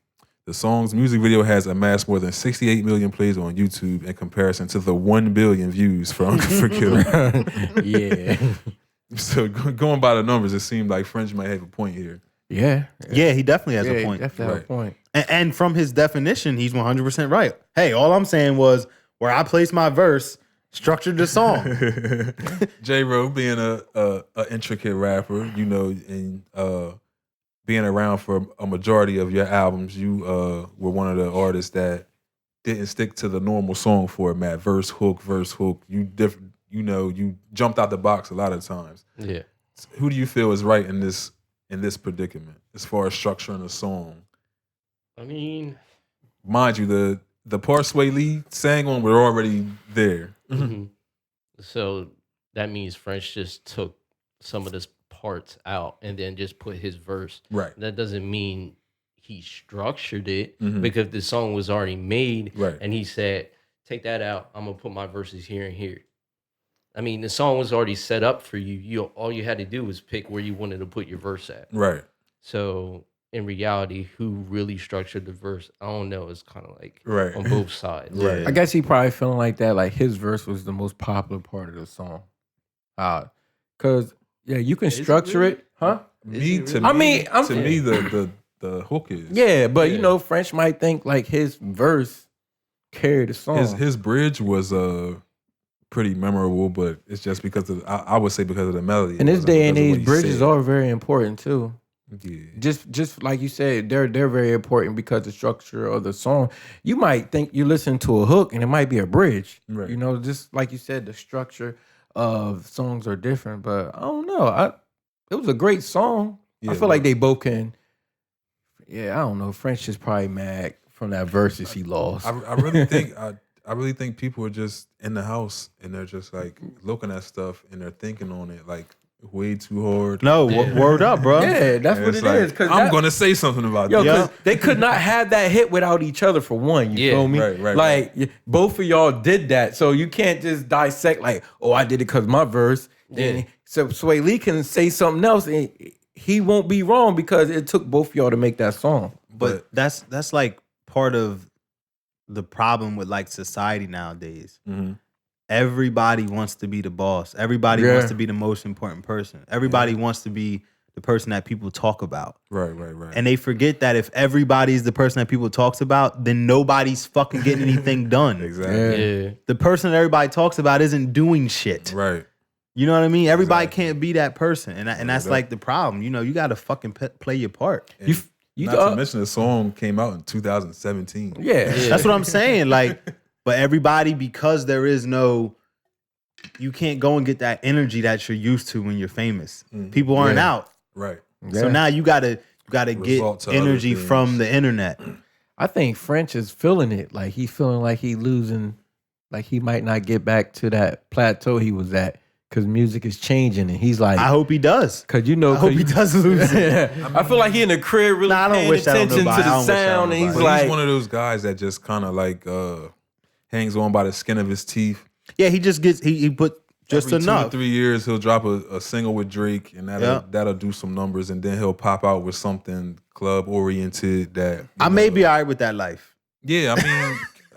The song's music video has amassed more than 68 million plays on YouTube in comparison to the 1 billion views for Unforgettable. Yeah. So going by the numbers, it seemed like French might have a point here. Yeah. Yeah, he definitely has a He point. definitely have a point. And from his definition, he's 100% right. Hey, all I'm saying was where I placed my verse, structured the song. J-Ro being a intricate rapper, you know, and being around for a majority of your albums, you were one of the artists that didn't stick to the normal song format, verse hook. You jumped out the box a lot of times. Yeah. Who do you feel is right in this predicament as far as structuring a song? I mean, mind you, the part Swae Lee sang on were already there. so that means French just took some of this parts out and then just put his verse. Right. That doesn't mean he structured it because the song was already made. Right. And he said, "Take that out. I'm gonna put my verses here and here." I mean, the song was already set up for you. All you had to do was pick where you wanted to put your verse at. Right. So in reality, who really structured the verse? I don't know. It's kind of like Right. on both sides. Right. I guess he probably feeling like that, like his verse was the most popular part of the song. Cause you can structure it, huh? To me, the hook is. Yeah, but you know, French might think like his verse carried the song. His bridge was pretty memorable, but it's just because of I would say because of the melody. In this day and age, bridges said. are very important too. Yeah. Just like you said, they're very important because the structure of the song. You might think you listen to a hook and it might be a bridge. Right. You know, just like you said, the structure of songs are different. But I don't know. It was a great song. Yeah, I feel like they both can. Yeah, I don't know. French is probably mad from that verses he lost. I really think I really think people are just in the house and they're just like looking at stuff and they're thinking on it like way too hard. No, word up, bro. Yeah, that's And what it's it like, is. Cause I'm gonna say something about Yo, this. because they could not have that hit without each other for one. You feel me? Right, like both of y'all did that, so you can't just dissect like, oh, I did it because my verse. And so Swae Lee can say something else, and he won't be wrong because it took both of y'all to make that song. But that's like part of the problem with like society nowadays. Everybody wants to be the boss. Everybody wants to be the most important person. Everybody wants to be the person that people talk about. Right. And they forget that if everybody's the person that people talks about, then nobody's fucking getting anything done. Exactly. Yeah. The person that everybody talks about isn't doing shit. Right. You know what I mean? Everybody can't be that person. And that's like the problem. You know, you got to fucking play your part. Not to mention the song came out in 2017. Yeah. That's what I'm saying. Like, but everybody, because there is no, you can't go and get that energy that you're used to when you're famous. People aren't out. Right. So now you gotta Result get to energy other from things. the internet. I think French is feeling it. Like he feeling like he losing like he might not get back to that plateau he was at because music is changing, and he's like, I hope he does. because you know, I hope he does lose it. I feel like he in the crib really Nah, I don't paying wish that on attention to nobody. I the don't wish that on sound, and he's nobody. But like, he's one of those guys that just kind of like hangs on by the skin of his teeth. Yeah, he just gets he put just Every enough. 2 or 3 years, he'll drop a single with Drake, and that'll do some numbers, and then he'll pop out with something club oriented that I may be all right with that life. Yeah,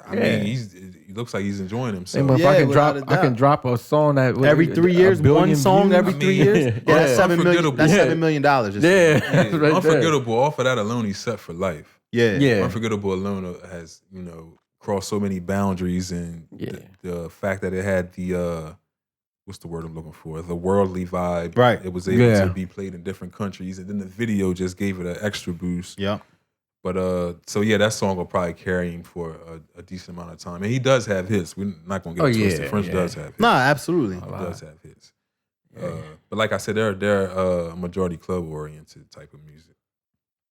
I mean, he looks like he's enjoying hey, himself. but if Yeah, I can without a I can drop a song that Every 3 years, one song every 3 years. Yeah, that's $7 million. Unforgettable. That's Yeah. $7 million. Just Yeah, Yeah, right there. Unforgettable. Off of that alone, he's set for life. yeah, Yeah. Unforgettable alone has crossed so many boundaries, and the fact that it had the what's the word I'm looking for? The worldly vibe. Right. It was able Yeah. to be played in different countries, and then the video just gave it an extra boost. yeah. But so yeah, that song will probably carry him for a decent amount of time, and he does have hits. We're not gonna get it twisted. French does have hits. Nah, absolutely. He does have hits. But like I said, they're a majority club oriented type of music.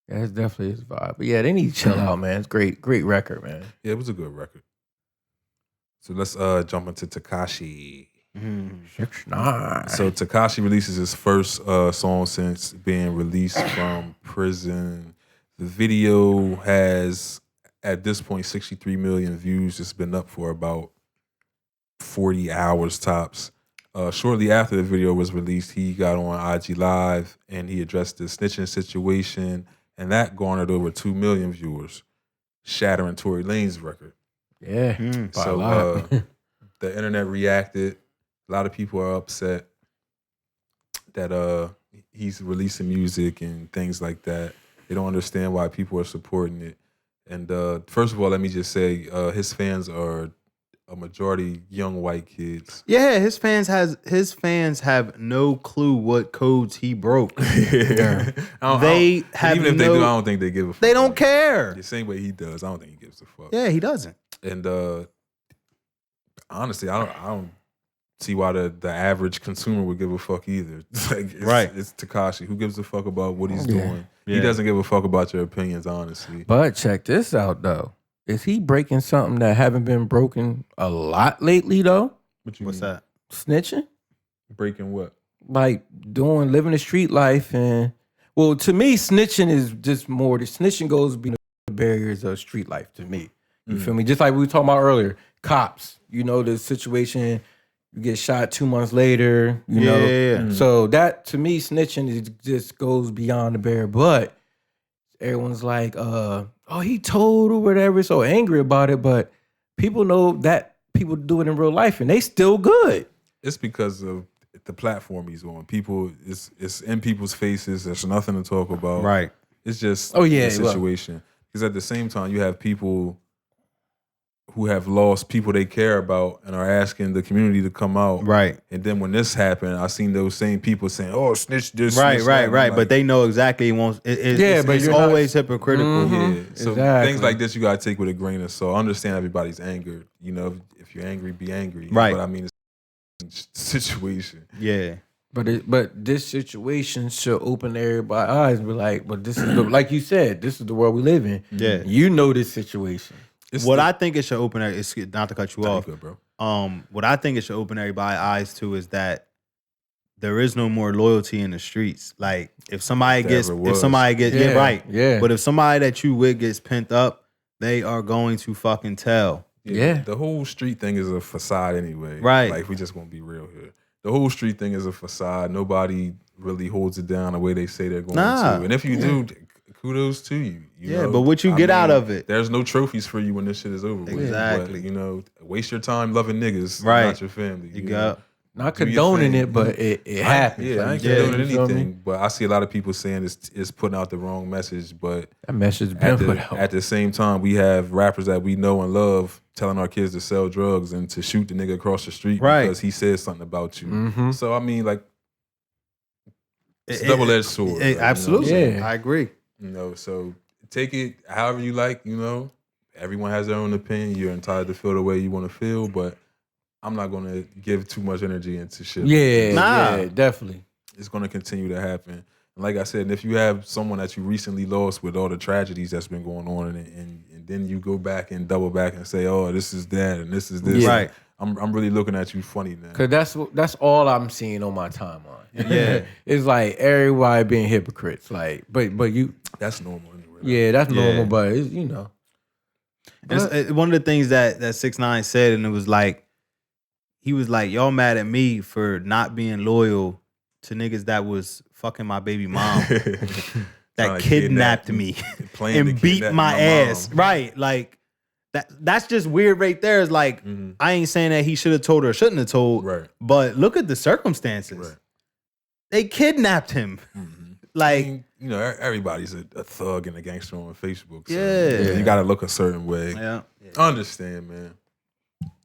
Yeah, that's definitely his vibe. But yeah, they need to chill out, man. It's great record, man. Yeah, it was a good record. So let's jump into Tekashi. 6ix9ine. So Tekashi releases his first song since being released from prison. The video has, at this point, 63 million views. It's been up for about 40 hours tops. Shortly after the video was released, he got on IG Live and he addressed the snitching situation, and that garnered over 2 million viewers, shattering Tory Lanez record. Yeah, by a So lot. the internet reacted. A lot of people are upset that he's releasing music and things like that. They don't understand why people are supporting it. And first of all, let me just say, his fans are a majority young white kids. Yeah, his fans have no clue what codes he broke. They have even if they do, I don't think they give a fuck. They don't care. The same way he does, I don't think he gives a fuck. Yeah, he doesn't. And honestly, I don't see why the average consumer would give a fuck either. It's Tekashi. Who gives a fuck about what he's doing? Yeah. He doesn't give a fuck about your opinions, honestly. But check this out, though. Is he breaking something that haven't been broken a lot lately, though? What you What's mean? that? Snitching? Breaking what? Like living the street life. And, well, to me, snitching is just more, the snitching goes beyond the barriers of street life to me. You feel me? Just like we were talking about earlier, cops, the situation, you get shot 2 months later, you know. Yeah. So that, to me, snitching just goes beyond the barrier. But everyone's like, he told or whatever, so angry about it. But people know that people do it in real life, and they still good. It's because of the platform he's on. People, it's in people's faces. There's nothing to talk about. Right. It's just yeah, the situation. Because at the same time, you have people who have lost people they care about and are asking the community to come out. Right. And then when this happened, I seen those same people saying, "Oh, snitch this." Right. snitch that." But Like, they know exactly it won't. But it's you're not- always hypocritical. yeah. So Exactly. things like this you gotta take with a grain of salt. I understand everybody's anger. If you're angry, be angry. Right. But I mean, it's a situation. Yeah. But this situation should open everybody's eyes and be like, but this is like you said, this is the world we live in. Yeah. You know this situation. I think it should open. It's not to cut you off. Good, bro. What I think it should open everybody's eyes to is that there is no more loyalty in the streets. Like if somebody There gets, ever if was. somebody gets, Yeah, right. yeah. But if somebody that you with gets pent up, they are going to fucking tell. Yeah. The whole street thing is a facade anyway. Right. Like we just gonna be real here. The whole street thing is a facade. Nobody really holds it down the way they say they're going Nah. to. And if you do, kudos to you. You Yeah, know? but what you get out of it? There's no trophies for you when this shit is over with. Exactly. But, waste your time loving niggas, Right. not your family. You know? got Not Do your condoning thing. it, but it happens. Yeah, I Like, ain't condoning you feel me? anything. But I see a lot of people saying it's putting out the wrong message. But That message at been put the, out. at the same time, we have rappers that we know and love telling our kids to sell drugs and to shoot the nigga across the street Right. because he said something about you. Mhm. So I mean, like, it's a double-edged sword. like, you know what I'm absolutely. saying? Yeah. I agree. So take it however you like. Everyone has their own opinion. You're entitled to feel the way you want to feel, but I'm not gonna give too much energy into shit. Yeah, Nah. yeah, definitely. It's gonna continue to happen. And like I said, and if you have someone that you recently lost with all the tragedies that's been going on, and then you go back and double back and say, oh, this is that and this is this. Yeah. Right. I'm really looking at you funny now. Cause that's all I'm seeing on my timeline. Yeah. It's like everybody being hypocrites. Like, but you. That's normal anyway. Yeah, that's normal. But it's, you know. It's one of the things that 6ix9ine said, and it was like, he was like, y'all mad at me for not being loyal to niggas that was fucking my baby mom, that kidnapped me and beat my ass. Right. Like, that's just weird right there. It's like, I ain't saying that he should have told or shouldn't have told, Right. but look at the circumstances. Right. They kidnapped him. Like, I mean, you know, everybody's a thug and a gangster on Facebook. So Yeah. you got to look a certain way. yeah. I understand, man.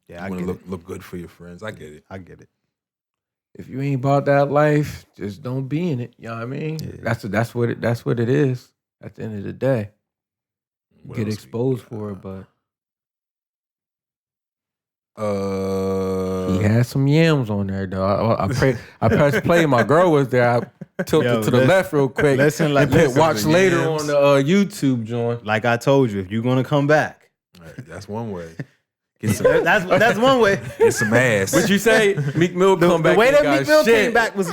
Yeah, You I want get to look good for your friends. I get it. I get it. If you ain't about that life, just don't be in it. You know what I mean? Yeah. That's what it is. At the end of the day, What get else we exposed got? for it, but Uh, he had some yams on there, though. I pressed play. My girl was there. I tilted to the left real quick. listen, and hit listen watch to later yams. on the YouTube joint. Like I told you, if you're gonna come back, right, that's one way. Get some, that's one way. get some ass. What you say? Meek Mill come back. The way and that got Meek Mill shit. came back was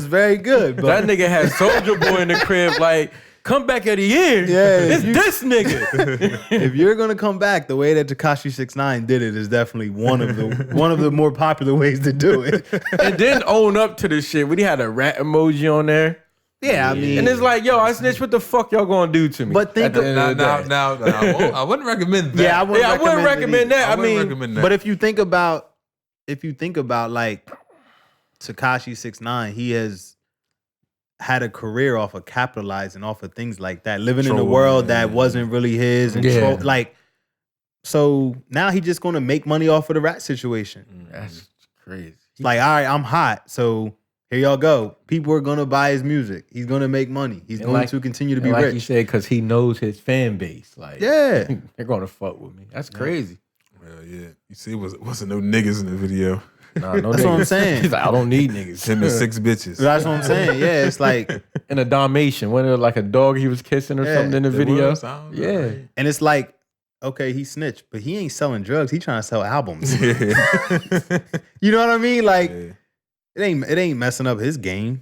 very good. But That nigga had Soulja Boy in the crib. Like, come back at the end. Yeah, it's this nigga. if you're gonna come back, the way that Tekashi 6ix9ine did it is definitely one of the more popular ways to do it. And then own up to this shit. When he had a rat emoji on there. Yeah, I mean, And it's like, yo, I snitched. What the fuck y'all gonna do to me? But think At the end of the day. now, I wouldn't recommend that. yeah, I wouldn't I wouldn't recommend that. I wouldn't mean, recommend that. But if you think about like Tekashi 6ix9ine, he has had a career off of capitalizing off of things like that, living in a Trolling, world that yeah. wasn't really his, and Yeah. like, so now he's just gonna make money off of the rat situation. That's crazy. It's like, all right, I'm hot, so here y'all go. People are gonna buy his music. He's gonna make money. He's And going like- to continue to be And like rich. you said, because he knows his fan base. Like, Yeah. they're gonna fuck with me. That's crazy. Well, yeah, you see, it wasn't no niggas in the video. Nah, no That's what I'm niggas. saying. He's like, I don't need niggas. Him and 6 bitches. That's what I'm saying. Yeah, it's like, And a Dalmatian. Wasn't it like a dog he was kissing or Yeah, something in the It video? was, I don't know. Yeah. and it's like, okay, he snitched, but he ain't selling drugs. He trying to sell albums. Yeah. You know what I mean? Like, Yeah. it ain't messing up his game.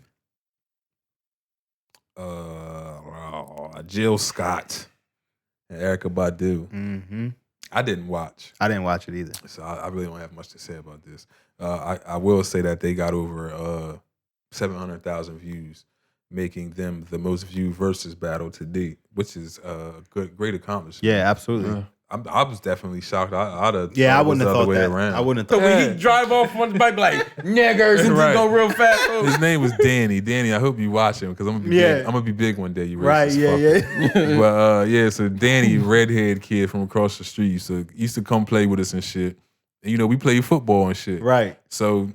Jill Scott and Erykah Badu. Mm-hmm. I didn't watch, I didn't watch it either. so I really don't have much to say about this. I will say that they got over 700,000 views, making them the most viewed versus battle to date, which is a great accomplishment. Yeah, absolutely. I was definitely shocked. I wouldn't have thought that. I wouldn't have So thought when he drive off on the bike like niggers and Right. just go real fast. His name was Danny. Danny, I hope you watch him because I'm gonna be Yeah. big. I'm gonna be big one day. You Right, racist yeah, fucker. But yeah, so Danny, redhead kid from across the street, used to come play with us and shit. And you know, we played football and shit. Right. So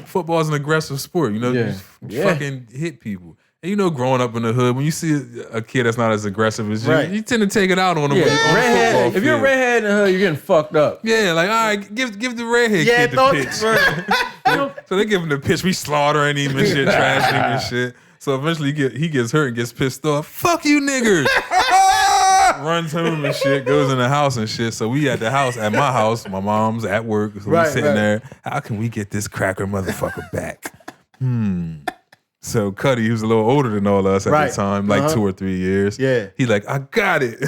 football is an aggressive sport. You know, Yeah. you Yeah. fucking hit people. And you know, growing up in the hood, when you see a kid that's not as aggressive as you, Right. you tend to take it out on them. Yeah, on the football redhead. If you're a field. redhead in the hood, you're getting fucked up. Yeah, like all right, give the redhead Yeah, kid the pitch. So they give him the pitch. We slaughtering him and shit, trashing him and shit. So eventually he gets hurt and gets pissed off. Fuck you niggers. Runs home and shit, goes in the house and shit. So we at the house, at my house, my mom's at work. So we Right, sitting right. there. How can we get this cracker motherfucker back? So Cuddy, who's a little older than all of us at Right. the time, like 2 or 3 years. Yeah. He like, I got it.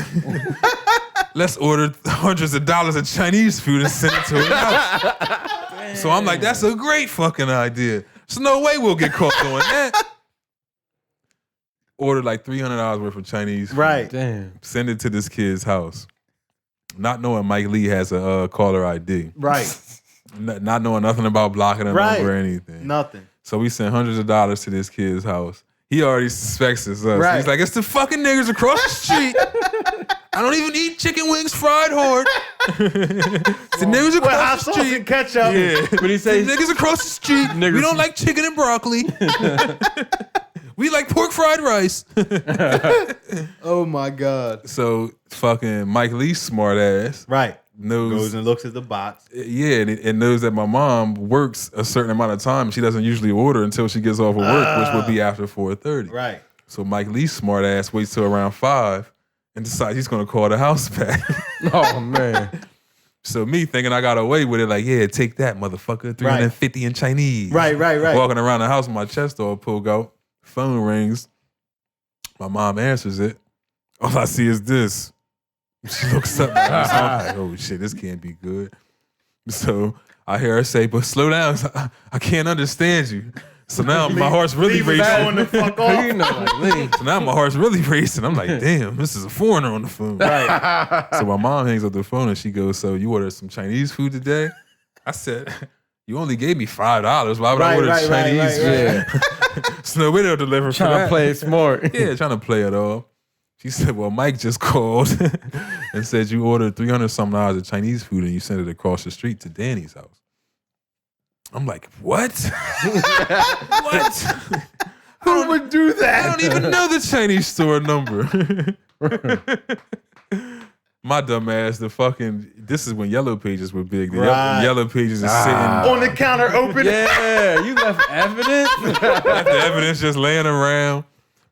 Let's order hundreds of dollars of Chinese food and send it to his house. So I'm like, that's a great fucking idea. So no way we'll get caught doing that. Ordered like $300 worth of Chinese food. Right. Damn. Send it to this kid's house. Not knowing Mike Lee has a caller ID. Right. Not knowing nothing about blocking a Right. number or anything. Nothing. So we sent hundreds of dollars to this kid's house. He already suspects it's us. Right. He's like, it's the fucking niggers across the street. I don't even eat chicken wings fried hard. It's the niggas With hot across the sauce street. and ketchup. Yeah. But he The says, niggas across the street. We don't like chicken and broccoli. We like pork fried rice. Oh my God. So fucking Mike Lee smart ass Right. knows Goes and looks at the box. Yeah, and it knows that my mom works a certain amount of time. She doesn't usually order until she gets off of work, which would be after 4:30. Right. So Mike Lee's smart ass waits till around 5 and decides he's gonna call the house back. Oh man. So me thinking I got away with it, like, yeah, take that, motherfucker. 350 in Chinese. Right. Walking around the house with my chest all pulled out. Phone rings. My mom answers it. All I see is this. She looks up at me. So I'm like, oh shit, this can't be good. So I hear her say, but slow down. I can't understand you. So now my heart's really racing. The fuck off. You know, like, So now my heart's really racing. I'm like, damn, this is a foreigner on the phone. Right. So my mom hangs up the phone and she goes, so you ordered some Chinese food today? I said, you only gave me $5. Why would I order Chinese food? So no way they'll deliver for trying that. to play it smart. Yeah, trying to play it off. She said, well, Mike just called and said you ordered $300-something of Chinese food and you sent it across the street to Danny's house. I'm like, what? What? Who would do that? I don't even know the Chinese store number. My dumb ass, this is when Yellow Pages were big. The Yellow Pages is sitting On the counter open. Yeah, you left evidence. left the evidence just laying around.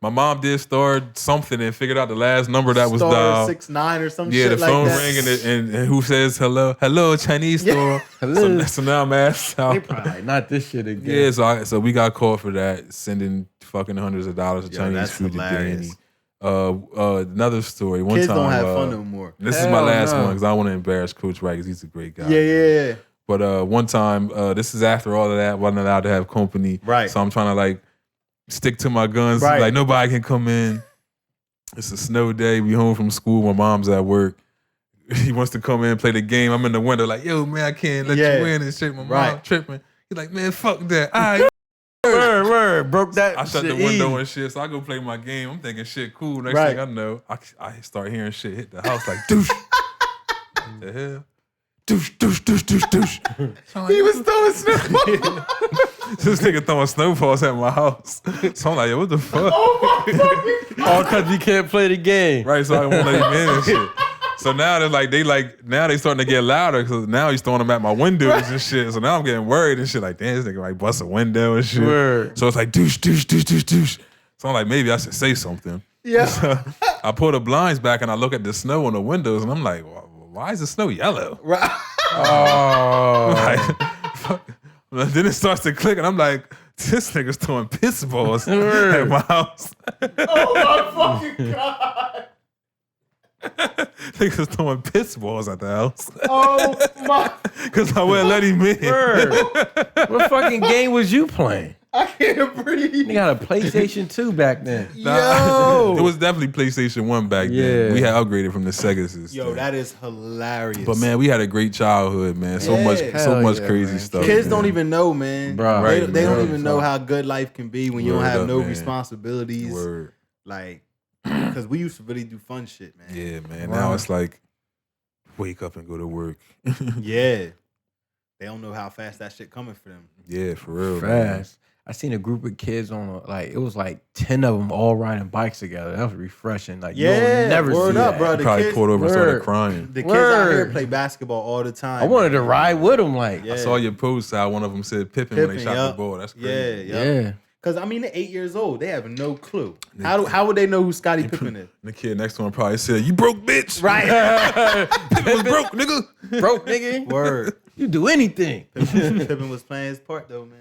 My mom did start something and figured out the last number that was dialed. 69 or some Yeah, shit the like phone that. ring and who says hello? Hello, Chinese store. Hello. So now I'm asked They out. probably not this shit again. Yeah, so we got caught for that, sending fucking hundreds of dollars of Chinese that's food hilarious. to Danny. Another story. One Kids time, don't have fun no more. This is my Hell last no. one because I don't want to embarrass Coach Wright because he's a great guy. Yeah. But one time, this is after all of that, wasn't allowed to have company. Right. So I'm trying to like stick to my guns. Right. Like nobody can come in. It's a snow day. We home from school. My mom's at work. He wants to come in and play the game. I'm in the window like, yo, man, I can't let you in and shit. My mom tripping. He's like, man, fuck that. All right. Word. Broke that. I shut shit the window easy. and shit, so I go play my game. I'm thinking shit cool. Next Right. thing I know, I start hearing shit hit the house like douche. What the hell? Douche. So I'm like, He was throwing snowballs. this nigga throwing snowballs at my house. So I'm like, yo, what the fuck? All because you can't play the game. Right, so I won't let him in and shit. So now now they starting to get louder because now he's throwing them at my windows and shit. So now I'm getting worried and shit. Like, damn, this nigga like bust a window and shit. Word. So it's like douche. So I'm like, maybe I should say something. Yeah. So I pull the blinds back and I look at the snow on the windows and I'm like, why is the snow yellow? Right. Oh. Like, fuck. Then it starts to click and I'm like, this nigga's throwing piss balls at my house. Oh my fucking God. Niggas throwing piss balls at the house. Oh my. Because I wouldn't let him in. Word. What fucking game was you playing? I can't breathe. You got a PlayStation 2 back then. Yo. It was definitely PlayStation 1 back then. Yeah. We had upgraded from the Sega system. Yo, that is hilarious. But man, we had a great childhood, man. So Yeah. much Hell yeah, crazy man. stuff. kids man. don't even know, man. Bruh. They, Right, they don't man. even know how good life can be when you don't Word have up, no man. responsibilities. Word. Like, because we used to really do fun shit, man. Yeah, man. Wow. Now it's like, wake up and go to work. Yeah. They don't know how fast that shit coming for them. Yeah, for real. Man. Fast. I seen a group of kids it was like 10 of them all riding bikes together. That was refreshing. Like, Yeah, you'll never word see up, that. bro. The Probably kids- pulled over and started Word. crying. The kids out here Word. play basketball all the time. I wanted to ride with them. Like, Yeah. I saw your post how one of them said Pippen when they Pippen, shot yup. the ball. That's Yeah, crazy. yeah. Because, I mean, they're 8 years old. They have no clue. They- How would they know who Scottie Pippen is? The kid next to him probably said, "You broke, bitch." Right. Pippen was broke, nigga. broke nigga. Word. You do anything. Pippen was playing his part, though, man.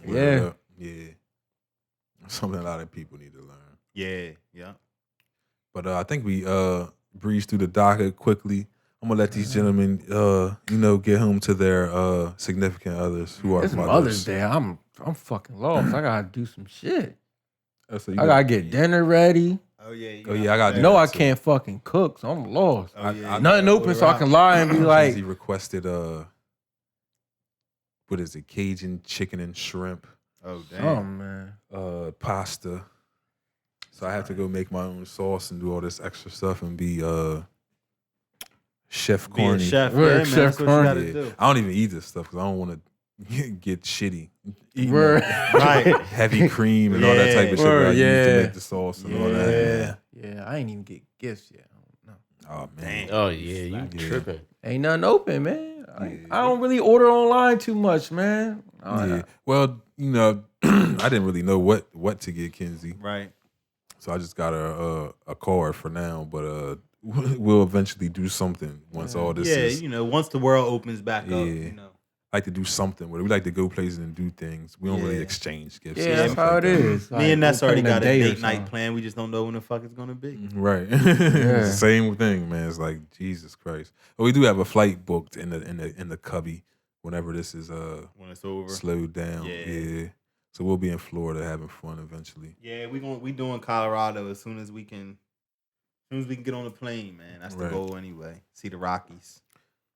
Yeah. Word up. Yeah. Something a lot of people need to learn. Yeah. But I think we breeze through the docket quickly. I'm gonna let these gentlemen, get home to their significant others who are It's Mother's Day. I'm fucking lost. I gotta do some shit. So I gotta get dinner ready. Oh, yeah. Oh, yeah, I gotta do No, that I too. can't fucking cook, so I'm lost. Oh, yeah. Nothing open, so I can lie and be like, He requested what is it? Cajun chicken and shrimp, Oh, damn. oh man. pasta. So I have to go make my own sauce and do all this extra stuff and be chef Be a corny. chef, Word, yeah, man. Chef That's what you Corny. gotta Yeah. do. I don't even eat this stuff because I don't want to get shitty. Eating Word. Right. heavy cream and all that type of shit Word, that I use to yeah. make the sauce and all that. Yeah. Yeah, I ain't even get gifts yet. I don't know. Oh man. Oh yeah, you tripping. Ain't nothing open, man. I don't really order online too much, man. Yeah. Well, I didn't really know what to get Kenzie. Right. So I just got a card for now, but we'll eventually do something once all this is. Once the world opens back up, like to do something with it. We like to go places and do things. We don't really exchange gifts. Yeah, that's how it is. Me and Ness already got a date or night something. plan. We just don't know when the fuck it's gonna be. Right. It's the same thing, man. It's like Jesus Christ. But we do have a flight booked in the cubby whenever this is When it's over. slowed down. Yeah. So we'll be in Florida having fun eventually. Yeah, we doing Colorado as soon as we can get on the plane, man. That's the goal anyway. See the Rockies.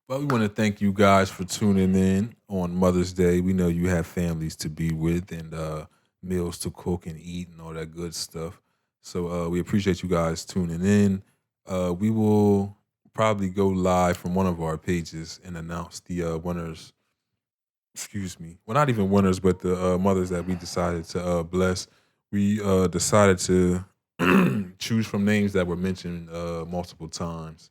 But we want to thank you guys for tuning in on Mother's Day. We know you have families to be with and meals to cook and eat and all that good stuff. So we appreciate you guys tuning in. We will probably go live from one of our pages and announce the winners. Excuse me. Well, not even winners, but the mothers that we decided to bless. We decided to choose from names that were mentioned multiple times.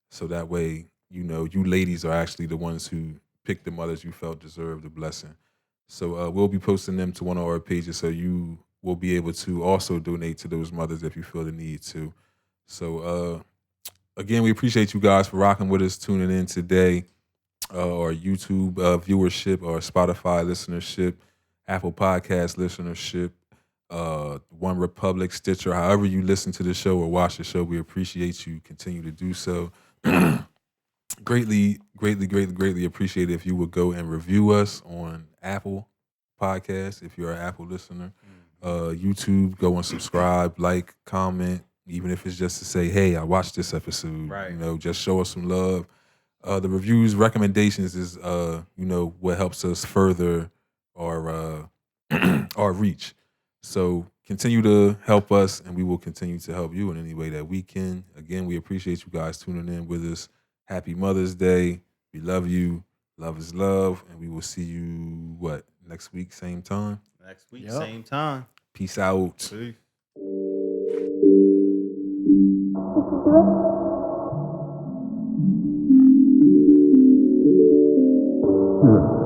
So that way, you ladies are actually the ones who picked the mothers you felt deserved the blessing. So we'll be posting them to one of our pages so you will be able to also donate to those mothers if you feel the need to. So again, we appreciate you guys for rocking with us, tuning in today. Our YouTube viewership, our Spotify listenership, Apple Podcast listenership, One Republic, Stitcher, however you listen to the show or watch the show, we appreciate you. Continue to do so. Greatly appreciate it if you would go and review us on Apple Podcasts if you're an Apple listener. YouTube, go and subscribe, like, comment, even if it's just to say, hey, I watched this episode. Right. Just show us some love. The reviews, recommendations is what helps us further our our reach. So continue to help us, and we will continue to help you in any way that we can. Again, we appreciate you guys tuning in with us. Happy Mother's Day. We love you. Love is love, and we will see you next week, same time. Next week, same time. Peace out. Peace. Hmm.